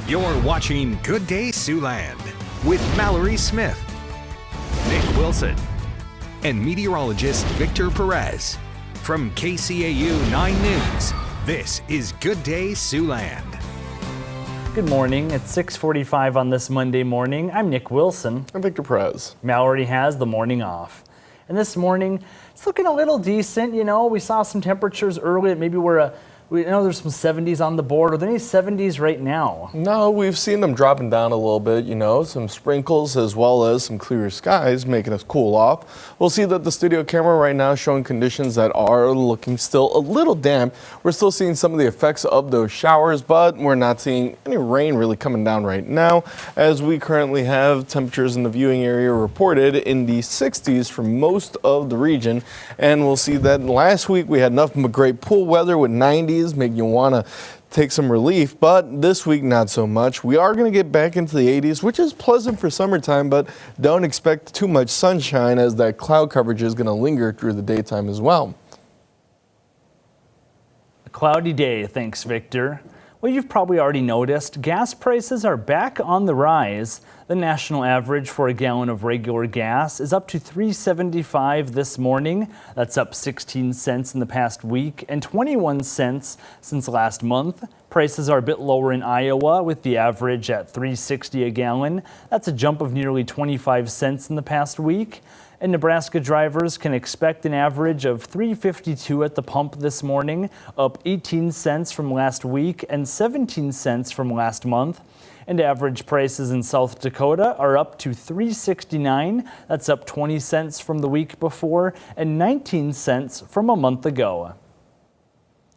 You're watching Good Day Siouxland with Mallory Smith, Nick Wilson, and meteorologist Victor Perez. From KCAU 9 News, this is Good Day Siouxland. Good morning. It's 6:45 on this Monday morning. I'm Nick Wilson. I'm Victor Perez. Mallory has the morning off. And this morning, it's looking a little decent. You know, we saw some temperatures early. Maybe we know there's some 70s on the board. Are there any 70s right now? No, we've seen them dropping down a little bit, some sprinkles as well as some clear skies making us cool off. We'll see that the studio camera right now showing conditions that are looking still a little damp. We're still seeing some of the effects of those showers, but we're not seeing any rain really coming down right now, as we currently have temperatures in the viewing area reported in the 60s for most of the region. And we'll see that last week we had nothing but great pool weather with 90s. Make you want to take some relief, but this week not so much. We are going to get back into the 80s, which is pleasant for summertime, but don't expect too much sunshine as that cloud coverage is going to linger through the daytime as well. A cloudy day, thanks, Victor. Well, you've probably already noticed gas prices are back on the rise. The national average for a gallon of regular gas is up to $3.75 this morning. That's up 16 cents in the past week and 21 cents since last month. Prices are a bit lower in Iowa with the average at $3.60 a gallon. That's a jump of nearly 25 cents in the past week. And Nebraska drivers can expect an average of $3.52 at the pump this morning, up 18 cents from last week and 17 cents from last month. And average prices in South Dakota are up to $3.69. That's up 20 cents from the week before and 19 cents from a month ago.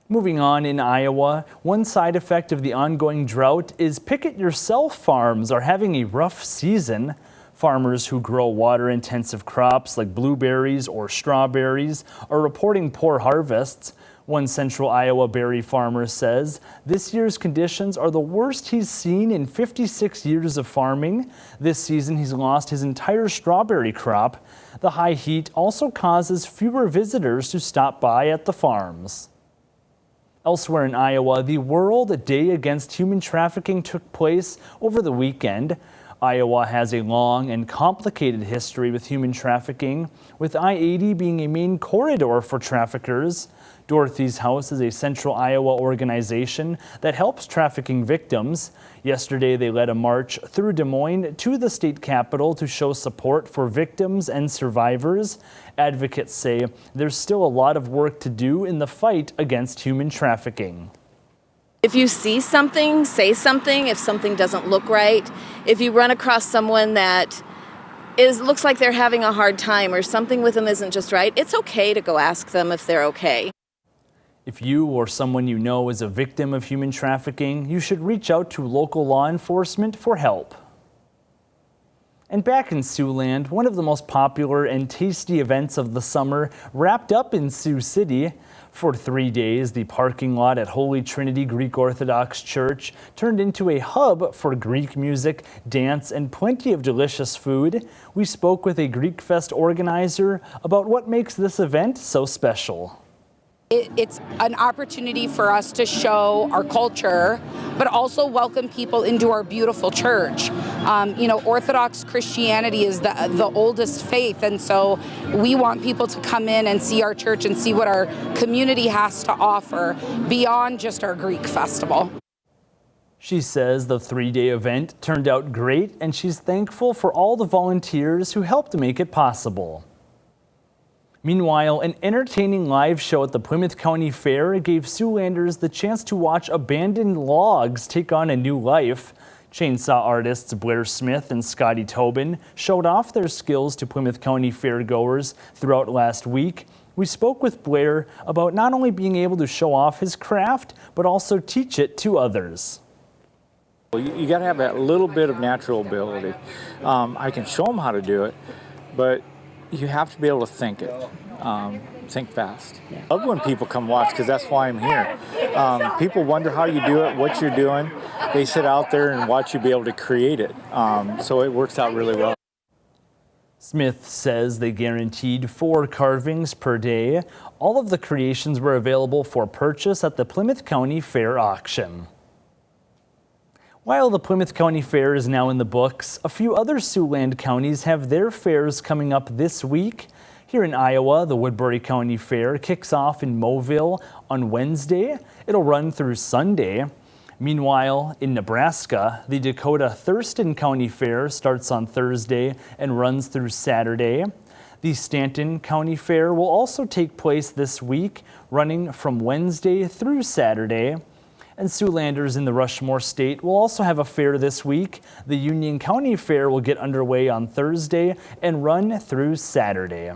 Moving on in Iowa, one side effect of the ongoing drought is pick-it-yourself farms are having a rough season. Farmers who grow water-intensive crops like blueberries or strawberries are reporting poor harvests. One central Iowa berry farmer says this year's conditions are the worst he's seen in 56 years of farming. This season he's lost his entire strawberry crop. The high heat also causes fewer visitors to stop by at the farms. Elsewhere in Iowa, the World Day Against Human Trafficking took place over the weekend. Iowa has a long and complicated history with human trafficking, with I-80 being a main corridor for traffickers. Dorothy's House is a central Iowa organization that helps trafficking victims. Yesterday, they led a march through Des Moines to the state capitol to show support for victims and survivors. Advocates say there's still a lot of work to do in the fight against human trafficking. If you see something, say something. If something doesn't look right, if you run across someone that looks like they're having a hard time or something with them isn't just right, it's okay to go ask them if they're okay. If you or someone you know is a victim of human trafficking, you should reach out to local law enforcement for help. And back in Siouxland, one of the most popular and tasty events of the summer wrapped up in Sioux City. For 3 days, the parking lot at Holy Trinity Greek Orthodox Church turned into a hub for Greek music, dance, and plenty of delicious food. We spoke with a Greek Fest organizer about what makes this event so special. It's an opportunity for us to show our culture, but also welcome people into our beautiful church. Orthodox Christianity is the oldest faith, and so we want people to come in and see our church and see what our community has to offer beyond just our Greek festival. She says the 3-day event turned out great, and she's thankful for all the volunteers who helped make it possible. Meanwhile, an entertaining live show at the Plymouth County Fair gave Siouxlanders the chance to watch abandoned logs take on a new life. Chainsaw artists Blair Smith and Scotty Tobin showed off their skills to Plymouth County fairgoers throughout last week. We spoke with Blair about not only being able to show off his craft, but also teach it to others. You got to have that little bit of natural ability. I can show them how to do it, but you have to be able to think it, think fast. I love when people come watch because that's why I'm here. People wonder how you do it, what you're doing. They sit out there and watch you be able to create it. So it works out really well. Smith says they guaranteed 4 carvings per day. All of the creations were available for purchase at the Plymouth County Fair auction. While the Plymouth County Fair is now in the books, a few other Siouxland counties have their fairs coming up this week. Here in Iowa, the Woodbury County Fair kicks off in Mobile on Wednesday. It'll run through Sunday. Meanwhile, in Nebraska, the Dakota Thurston County Fair starts on Thursday and runs through Saturday. The Stanton County Fair will also take place this week, running from Wednesday through Saturday. And Siouxlanders in the Rushmore State will also have a fair this week. The Union County Fair will get underway on Thursday and run through Saturday.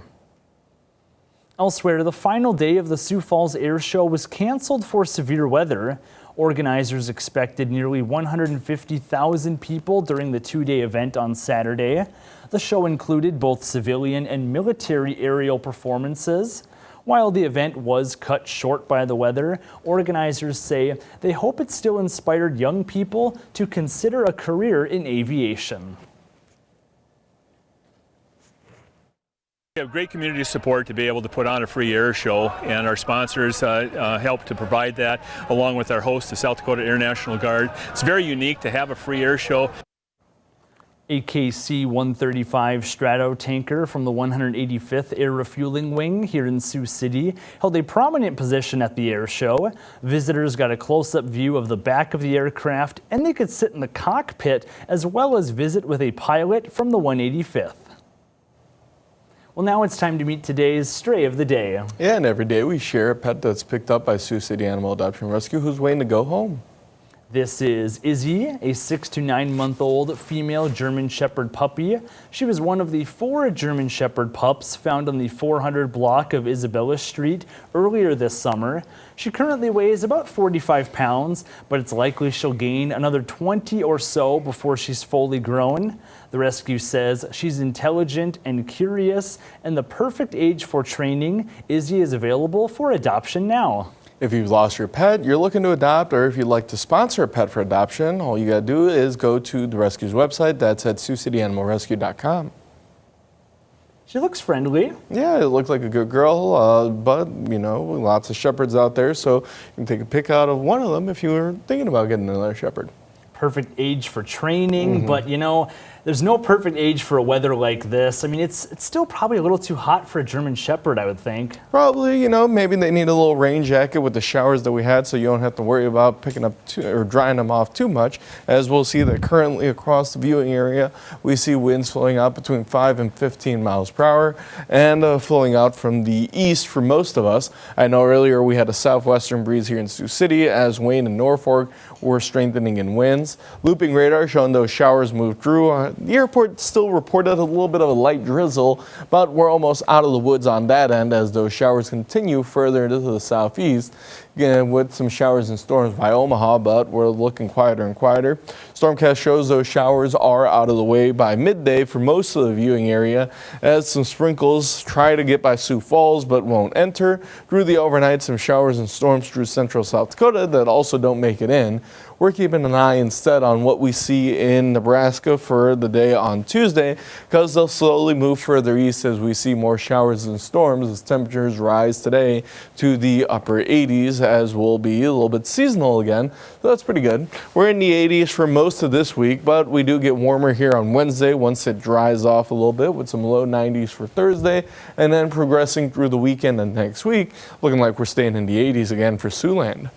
Elsewhere, the final day of the Sioux Falls Air Show was canceled for severe weather. Organizers expected nearly 150,000 people during the two-day event on Saturday. The show included both civilian and military aerial performances. While the event was cut short by the weather, organizers say they hope it still inspired young people to consider a career in aviation. We have great community support to be able to put on a free air show, and our sponsors help to provide that, along with our host, the South Dakota Air National Guard. It's very unique to have a free air show. A KC-135 Strato tanker from the 185th Air Refueling Wing here in Sioux City held a prominent position at the air show. Visitors got a close-up view of the back of the aircraft, and they could sit in the cockpit as well as visit with a pilot from the 185th. Well, now it's time to meet today's Stray of the Day. Yeah, and every day we share a pet that's picked up by Sioux City Animal Adoption Rescue who's waiting to go home. This is Izzy, a 6 to 9 month old female German Shepherd puppy. She was one of the 4 German Shepherd pups found on the 400 block of Isabella Street earlier this summer. She currently weighs about 45 pounds, but it's likely she'll gain another 20 or so before she's fully grown. The rescue says she's intelligent and curious and the perfect age for training. Izzy is available for adoption now. If you've lost your pet, you're looking to adopt, or if you'd like to sponsor a pet for adoption, all you got to do is go to the rescue's website. That's at SiouxCityAnimalRescue.com. She looks friendly. Yeah, it looked like a good girl, but, you know, lots of shepherds out there, so you can take a pick out of one of them if you were thinking about getting another shepherd. Perfect age for training, but, you know, there's no perfect age for a weather like this. I mean, it's still probably a little too hot for a German Shepherd, I would think. Probably, you know, maybe they need a little rain jacket with the showers that we had so you don't have to worry about picking up or drying them off too much. As we'll see that currently across the viewing area, we see winds flowing out between 5 and 15 miles per hour and flowing out from the east for most of us. I know earlier we had a southwestern breeze here in Sioux City as Wayne and Norfolk were strengthening in winds. Looping radar showing those showers moved through. The airport still reported a little bit of a light drizzle, but we're almost out of the woods on that end as those showers continue further into the southeast. Again, with some showers and storms by Omaha, but we're looking quieter and quieter. Stormcast shows those showers are out of the way by midday for most of the viewing area, as some sprinkles try to get by Sioux Falls but won't enter. Through the overnight, some showers and storms through central South Dakota that also don't make it in. We're keeping an eye instead on what we see in Nebraska for the day on Tuesday, because they'll slowly move further east as we see more showers and storms as temperatures rise today to the upper 80s, as we'll be a little bit seasonal again. So that's pretty good. We're in the 80s for most of this week, but we do get warmer here on Wednesday once it dries off a little bit with some low 90s for Thursday, and then progressing through the weekend and next week, looking like we're staying in the 80s again for Siouxland.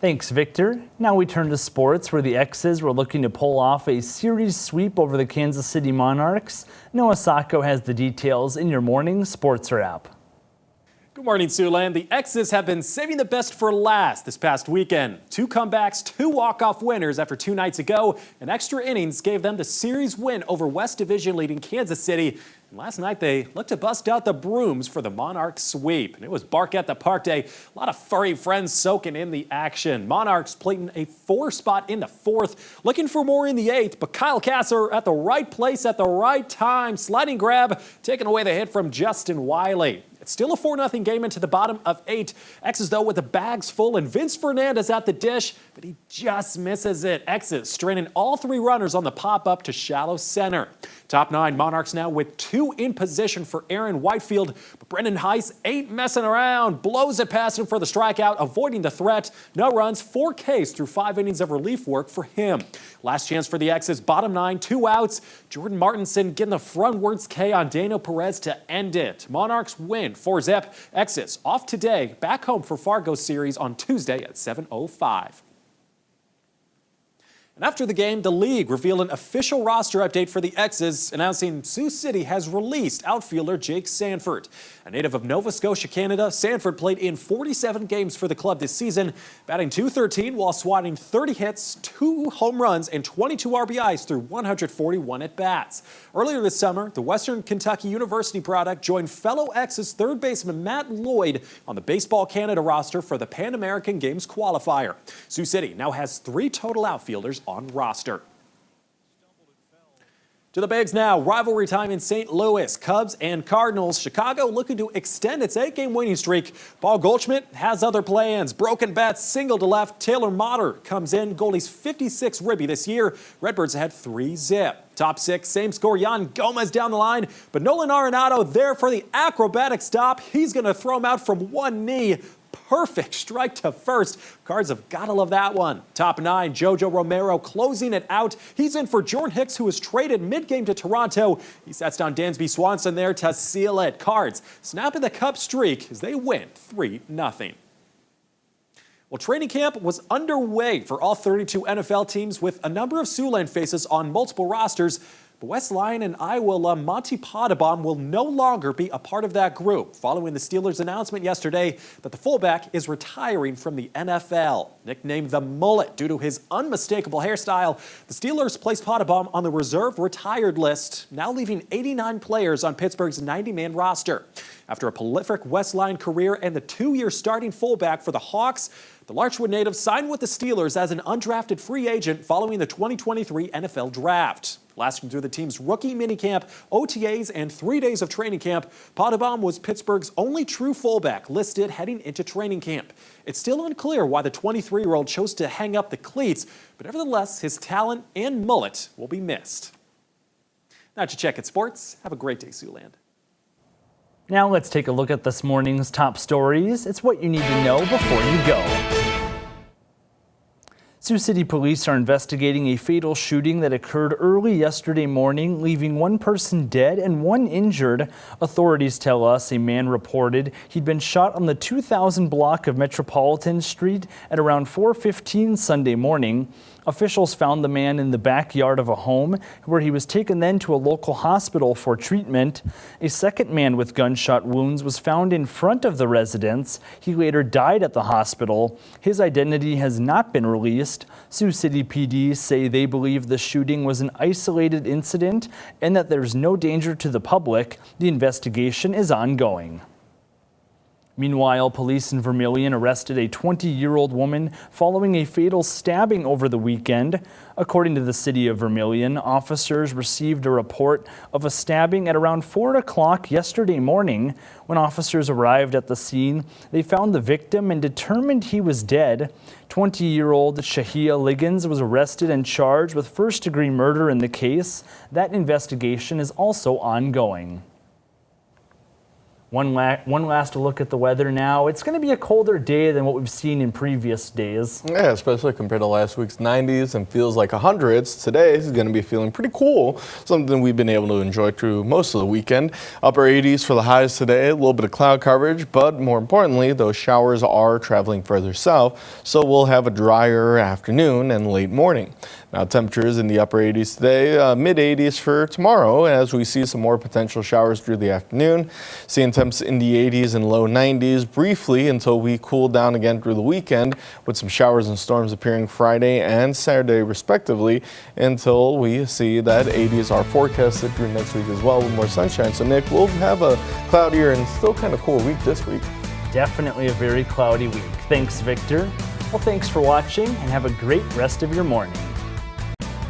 Thanks, Victor. Now we turn to sports, where the X's were looking to pull off a series sweep over the Kansas City Monarchs. Noah Sacco has the details in your morning sports wrap. Good morning, Siouxland. The X's have been saving the best for last this past weekend. 2 comebacks, 2 walk-off winners after 2 nights ago, and extra innings gave them the series win over West Division leading Kansas City. And last night they looked to bust out the brooms for the Monarch sweep. And it was bark at the park day. A lot of furry friends soaking in the action. Monarchs playing a 4 spot in the 4th, looking for more in the 8th, but Kyle Kasser at the right place at the right time. Sliding grab, taking away the hit from Justin Wiley. It's still a 4-0 game into the bottom of 8. X's, though, with the bags full, and Vince Fernandez at the dish, but he just misses it. X's straining all 3 runners on the pop-up to shallow center. Top 9 Monarchs now with 2 in position for Aaron Whitefield, but Brendan Heiss ain't messing around. Blows it past him for the strikeout, avoiding the threat. No runs, 4 Ks through 5 innings of relief work for him. Last chance for the X's, bottom 9, 2 outs. Jordan Martinson getting the frontwards K on Daniel Perez to end it. Monarchs win 4-zip. X's off today, back home for Fargo series on Tuesday at 7:05. And after the game, the league revealed an official roster update for the X's, announcing Sioux City has released outfielder Jake Sanford. A native of Nova Scotia, Canada, Sanford played in 47 games for the club this season, batting .213 while swatting 30 hits, 2 home runs, and 22 RBIs through 141 at-bats. Earlier this summer, the Western Kentucky University product joined fellow X's third baseman Matt Lloyd on the Baseball Canada roster for the Pan American Games qualifier. Sioux City now has 3 total outfielders on roster. To the bigs now, rivalry time in St. Louis. Cubs and Cardinals. Chicago looking to extend its 8-game winning streak. Paul Goldschmidt has other plans. Broken bats, single to left. Taylor Motter comes in. Goldie's 56 ribby this year. Redbirds ahead 3-zip. Top 6, same score. Yan Gomez down the line, but Nolan Arenado there for the acrobatic stop. He's going to throw him out from one knee. Perfect strike to first. Cards have got to love that one. Top 9, Jojo Romero closing it out. He's in for Jordan Hicks, who was traded mid-game to Toronto. He sets down Dansby Swanson there to seal it. Cards snapping the Cub streak as they win 3-0. Well, training camp was underway for all 32 NFL teams with a number of Siouxland faces on multiple rosters. But West Lyon and Iowa alum Monty Potabom will no longer be a part of that group following the Steelers' announcement yesterday that the fullback is retiring from the NFL. Nicknamed the Mullet due to his unmistakable hairstyle, the Steelers placed Potabom on the reserve retired list, now leaving 89 players on Pittsburgh's 90-man roster. After a prolific West Lyon career and the 2-year starting fullback for the Hawks, the Larchwood native signed with the Steelers as an undrafted free agent following the 2023 NFL Draft. Lasting through the team's rookie minicamp, OTAs, and 3 days of training camp, Potabom was Pittsburgh's only true fullback listed heading into training camp. It's still unclear why the 23-year-old chose to hang up the cleats, but nevertheless, his talent and mullet will be missed. Now to check at sports. Have a great day, Siouxland. Now let's take a look at this morning's top stories. It's what you need to know before you go. Sioux City police are investigating a fatal shooting that occurred early yesterday morning, leaving 1 person dead and 1 injured. Authorities tell us a man reported he'd been shot on the 2000 block of Metropolitan Street at around 4:15 Sunday morning. Officials found the man in the backyard of a home where he was taken then to a local hospital for treatment. A second man with gunshot wounds was found in front of the residence. He later died at the hospital. His identity has not been released. Sioux City PD say they believe the shooting was an isolated incident and that there's no danger to the public. The investigation is ongoing. Meanwhile, police in Vermilion arrested a 20-year-old woman following a fatal stabbing over the weekend. According to the city of Vermilion, officers received a report of a stabbing at around 4 o'clock yesterday morning. When officers arrived at the scene, they found the victim and determined he was dead. 20-year-old Shahia Liggins was arrested and charged with first-degree murder in the case. That investigation is also ongoing. One last look at the weather now. It's going to be a colder day than what we've seen in previous days. Yeah, especially compared to last week's 90s and feels like 100s. Today is going to be feeling pretty cool, something we've been able to enjoy through most of the weekend. Upper 80s for the highs today, a little bit of cloud coverage, but more importantly, those showers are traveling further south, so we'll have a drier afternoon and late morning. Now, temperatures in the upper 80s today, mid 80s for tomorrow, as we see some more potential showers through the afternoon. Seeing temps in the 80s and low 90s briefly until we cool down again through the weekend, with some showers and storms appearing Friday and Saturday respectively, until we see that 80s are forecasted through next week as well with more sunshine. So Nick, we'll have a cloudier and still kind of cool week this week. Definitely a very cloudy week. Thanks, Victor. Well, thanks for watching and have a great rest of your morning.